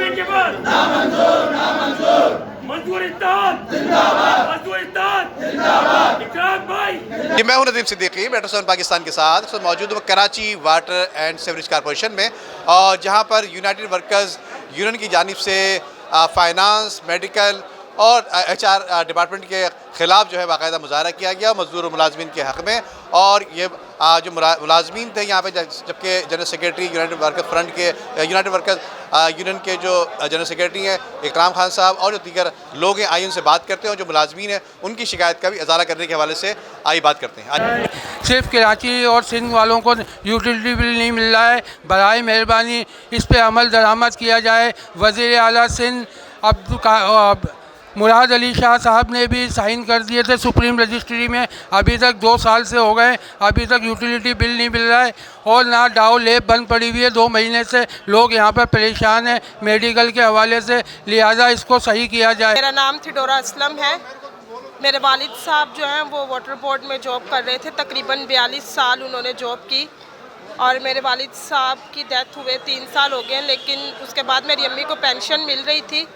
करने के बाद नामंजूर नामंजूर मजदूर इत्तेहाद जिंदाबाद मजदूर इत्तेहाद जिंदाबाद इकराम भाई। जी मैं हूं नदीम सिद्दीकी मेट्रो 7 पाकिस्तान के साथ मौजूद हूं Karachi water and sewerage corporation में, और जहां पर यूनाइटेड वर्कर्स यूनियन की जानिब से फाइनेंस, मेडिकल और HR डिपार्टमेंट के ख़िलाफ़ जो है बाकायदा मुजाहरा किया गया मज़दूर और मुलाजमीन के हक़ में। और ये जो मुलाजमीन थे यहाँ पे, जबकि general secretary United worker front के यूनाइटेड वर्कर्स यूनियन के जो जनरल सेक्रेटरी हैं इकराम खान साहब और जो दीगर लोग हैं, आई उनसे बात करते हैं और जो मुलाजमीन हैं उनकी शिकायत का भी इज़ारा करने के हवाले से आई बात करते हैं। सिर्फ कराची और सिंध वालों को यूटिलिटी बिल नहीं मिल रहा है, बराए मेहरबानी इस पर अमल दरामद किया जाए। वज़ीर आला सिंध मुराद अली शाह साहब ने भी साइन कर दिए थे सुप्रीम रजिस्ट्री में, अभी तक 2 साल से हो गए, अभी तक यूटिलिटी बिल नहीं मिल रहा है और ना डाउ लेब बंद पड़ी हुई है। 2 महीने से लोग यहाँ पर परेशान हैं मेडिकल के हवाले से, लिहाजा इसको सही किया जाए। मेरा नाम थिडोरा असलम है। मेरे वालिद साहब जो हैं वो वाटर बोर्ड में जॉब कर रहे थे, तकरीबन 42 साल उन्होंने जॉब की और मेरे वालिद साहब की डेथ हुए 3 साल हो गए, लेकिन उसके बाद मेरी अम्मी को पेंशन मिल रही थी।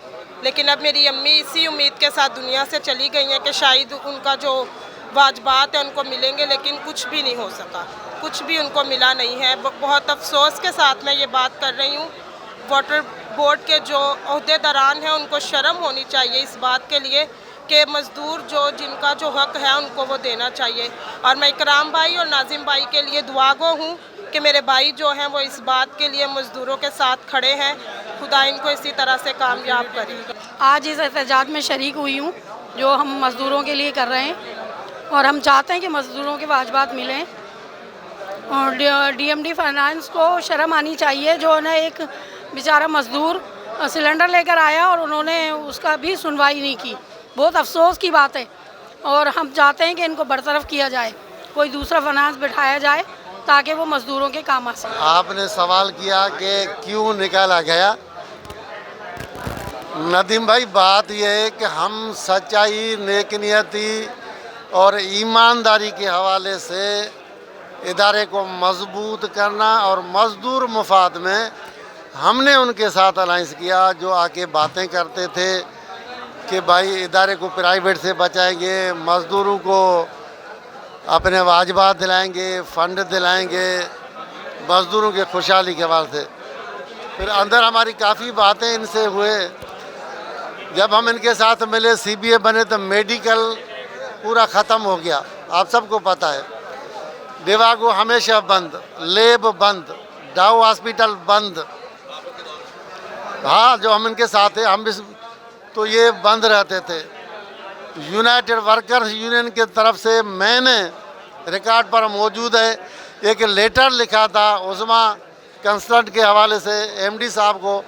लेकिन अब मेरी अम्मी इसी उम्मीद के साथ दुनिया से चली गई हैं कि शायद उनका जो वाजबात है उनको मिलेंगे, लेकिन कुछ भी नहीं हो सका, कुछ भी उनको मिला नहीं है। बहुत अफसोस के साथ मैं ये बात कर रही हूँ। वाटर बोर्ड के जो अहदेदारान हैं उनको शर्म होनी चाहिए इस बात के लिए कि मज़दूर जिनका जो हक़ है उनको वो देना चाहिए। और मैं इकराम भाई और नाजिम भाई के लिए दुआगो हूँ कि मेरे भाई जो हैं वो इस बात के लिए मज़दूरों के साथ खड़े हैं, खुदा इनको इसी तरह से कामयाब करे। आज इस एहतजाज में शरीक हुई हूँ जो हम मज़दूरों के लिए कर रहे हैं और हम चाहते हैं कि मज़दूरों के वाजबात मिलें। और DMD फाइनेंस को शर्म आनी चाहिए जो ना एक बेचारा मज़दूर सिलेंडर लेकर आया और उन्होंने उसका भी सुनवाई नहीं की। बहुत अफसोस की बात है और हम चाहते हैं कि इनको बरतरफ किया जाए, कोई दूसरा फाइनेंस बिठाया जाए ताकि वो मज़दूरों के काम आ सके। आपने सवाल किया कि क्यों निकाला गया। नदीम भाई, बात यह है कि हम सच्चाई, नेकनियती और ईमानदारी के हवाले से इदारे को मजबूत करना और मज़दूर मुफाद में हमने उनके साथ अलाइंस किया जो आके बातें करते थे कि भाई इदारे को प्राइवेट से बचाएंगे, मज़दूरों को अपने वाजबात दिलाएंगे, फ़ंड दिलाएंगे, मज़दूरों के खुशहाली के हवाले से। फिर अंदर हमारी काफ़ी बातें इनसे हुए। जब हम इनके साथ मिले, CBA बने तो मेडिकल पूरा ख़त्म हो गया, आप सबको पता है। डिवागो हमेशा बंद, लेब बंद, डाउ हॉस्पिटल बंद। हाँ, जो हम इनके साथ थे हम भी तो ये बंद रहते थे। यूनाइटेड वर्कर्स यूनियन की तरफ से मैंने रिकॉर्ड पर मौजूद है एक लेटर लिखा था उस्मा कंसल्टेंट के हवाले से MD साहब को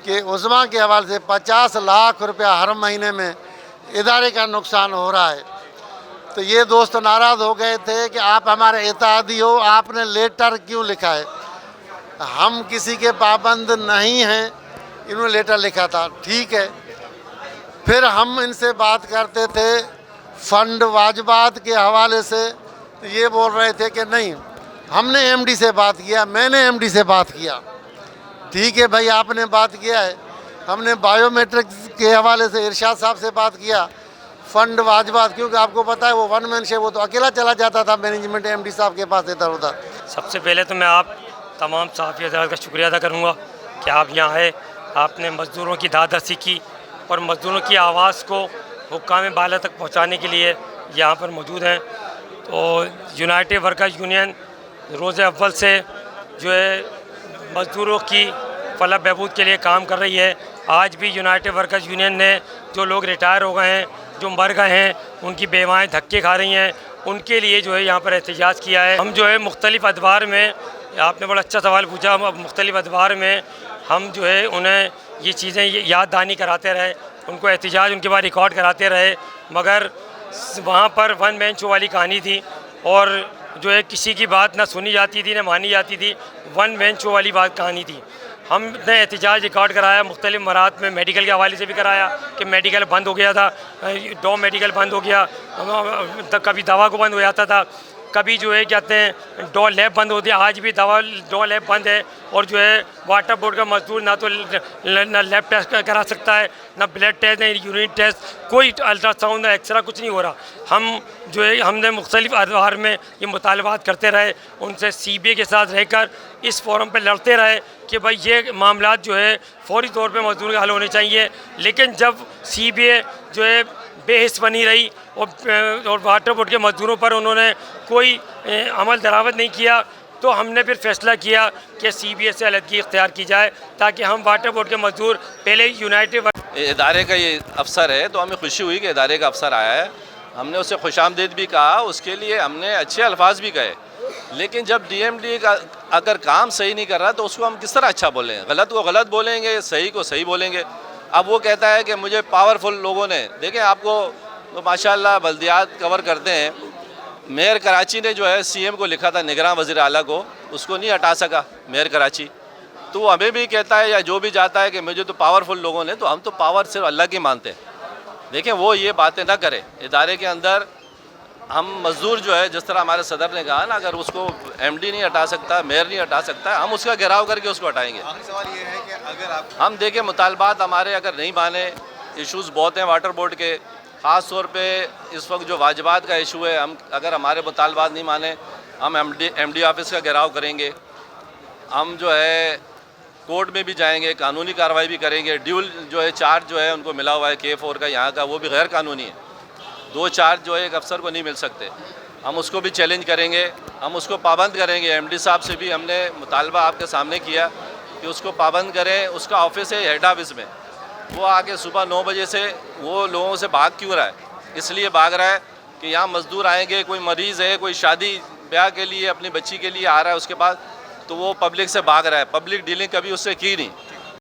कि उस्मा के हवाले से 50 लाख रुपया हर महीने में इदारे का नुकसान हो रहा है। तो ये दोस्त नाराज़ हो गए थे कि आप हमारे इत्तेहादी हो, आपने लेटर क्यों लिखा है। हम किसी के पाबंद नहीं हैं, इन्होंने लेटर लिखा था, ठीक है। फिर हम इनसे बात करते थे फ़ंड वाजबात के हवाले से, तो ये बोल रहे थे कि नहीं, हमने MD से बात किया, मैंने MD से बात किया। ठीक है भाई, आपने बात किया है। हमने बायोमेट्रिक के हवाले से इरशाद साहब से बात किया, फ़ंड वाजबात, क्योंकि आपको पता है वो वन मैन शो, वो तो अकेला चला जाता था मैनेजमेंट MD साहब के पास इधर उधर। सबसे पहले तो मैं आप तमाम सहाफ़ी हज़रात का शुक्रिया अदा करूँगा कि आप यहाँ आए, आपने मज़दूरों की दादरसी की और मज़दूरों की आवाज़ को हुक्काम बाला तक पहुँचाने के लिए यहाँ पर मौजूद हैं। तो यूनाइटेड वर्कर्स यूनियन रोज़ अव्वल से जो है मज़दूरों की फलाह बहबूद के लिए काम कर रही है। आज भी यूनाइटेड वर्कर्स यूनियन ने जो लोग रिटायर हो गए हैं, जो मर गए हैं, उनकी बेवाएँ धक्के खा रही हैं, उनके लिए जो है यहाँ पर एहतजाज किया है। हम जो है मुख्तलिफ़ अदवार में, आपने बड़ा अच्छा सवाल पूछा, मुख्तलिफ़ अदवार में हम जो है उन्हें ये चीज़ें याद दहानी कराते रहे, उनको एहतजाज उनके बाद रिकॉर्ड कराते रहे, मगर वहाँ पर वन मैन शो वाली कहानी थी और जो है किसी की बात ना सुनी जाती थी ना मानी जाती थी, वन मैन शो वाली बात कहानी थी। हमने एहतजाज रिकॉर्ड कराया, मुख्तलिफ़ मरात में मेडिकल के हवाले से भी कराया कि मेडिकल बंद हो गया था, 2 मेडिकल बंद हो गया, कभी दवा को बंद हो जाता था। कभी जो है कहते हैं डॉल लैब बंद होती है, आज भी दवा डॉल लैब बंद है। और जो है वाटर बोर्ड का मजदूर ना तो ना लैब टेस्ट करा सकता है, ना ब्लड टेस्ट, ना यूरिन टेस्ट, कोई अल्ट्रासाउंड, ना एक्सरा, कुछ नहीं हो रहा। हम जो है हमने मुख्तलिफ अदवार में ये मुतालबात करते रहे, उनसे CBA के साथ रहकर इस फोरम पर लड़ते रहे कि भाई ये मामला जो है फौरी तौर पे मजदूर के हल होने चाहिए। लेकिन जब CBA जो है बेहिस बनी रही और वाटर बोर्ड के मजदूरों पर उन्होंने कोई अमल दरामद नहीं किया, तो हमने फिर फैसला किया कि CBA से अलहदगी इख्तियार की जाए ताकि हम वाटर बोर्ड के मजदूर पहले यूनाइटेड इदारे का ये अफसर है, तो हमें खुशी हुई कि इदारे का अफसर आया है। हमने उससे खुशामदीद भी कहा, उसके लिए हमने अच्छे अल्फाज भी कहे। लेकिन जब DMD का अगर काम सही नहीं कर रहा तो उसको हम किस तरह अच्छा बोलें? गलत को गलत बोलेंगे, सही को सही बोलेंगे। अब वो कहता है कि मुझे पावरफुल लोगों ने, देखें आपको तो माशाल्लाह बल्दियात कवर करते हैं। मेयर कराची ने जो है CM को लिखा था, निगरान वज़ीर आला को, उसको नहीं हटा सका मेयर कराची। तो वो हमें भी कहता है या जो भी जाता है कि मुझे तो पावरफुल लोगों ने, तो हम तो पावर सिर्फ अल्लाह की मानते हैं। देखें वो ये बातें ना करे। इदारे के अंदर हम मजदूर जो है, जिस तरह हमारे सदर ने कहा ना, अगर उसको MD नहीं हटा सकता, मेयर नहीं हटा सकता, हम उसका घेराव करके उसको हटाएंगे। आखिरी सवाल ये है कि अगर आप हम देखें मुतालबात हमारे अगर नहीं माने, इश्यूज़ बहुत हैं वाटर बोर्ड के, ख़ास तौर पे इस वक्त जो वाजिबात का इशू है, हम अगर हमारे मुतालबात नहीं माने, हम MD ऑफिस का घेराव करेंगे। हम जो है कोर्ट में भी जाएंगे, कानूनी कार्रवाई भी करेंगे। ड्यूल जो है चार्ज जो है उनको मिला हुआ है K4 का यहाँ का, वो भी गैर कानूनी है। 2 चार्ज जो है एक अफसर को नहीं मिल सकते। हम उसको भी चैलेंज करेंगे, हम उसको पाबंद करेंगे। MD साहब से भी हमने मुतालबा आपके सामने किया कि उसको पाबंद करें। उसका ऑफिस है हेड ऑफिस में, वो आके सुबह 9 बजे से वो लोगों से भाग क्यों रहा है? इसलिए भाग रहा है कि यहाँ मज़दूर आएंगे, कोई मरीज़ है, कोई शादी ब्याह के लिए अपनी बच्ची के लिए आ रहा है, उसके बाद तो वो पब्लिक से भाग रहा है। पब्लिक डीलिंग कभी उससे की नहीं।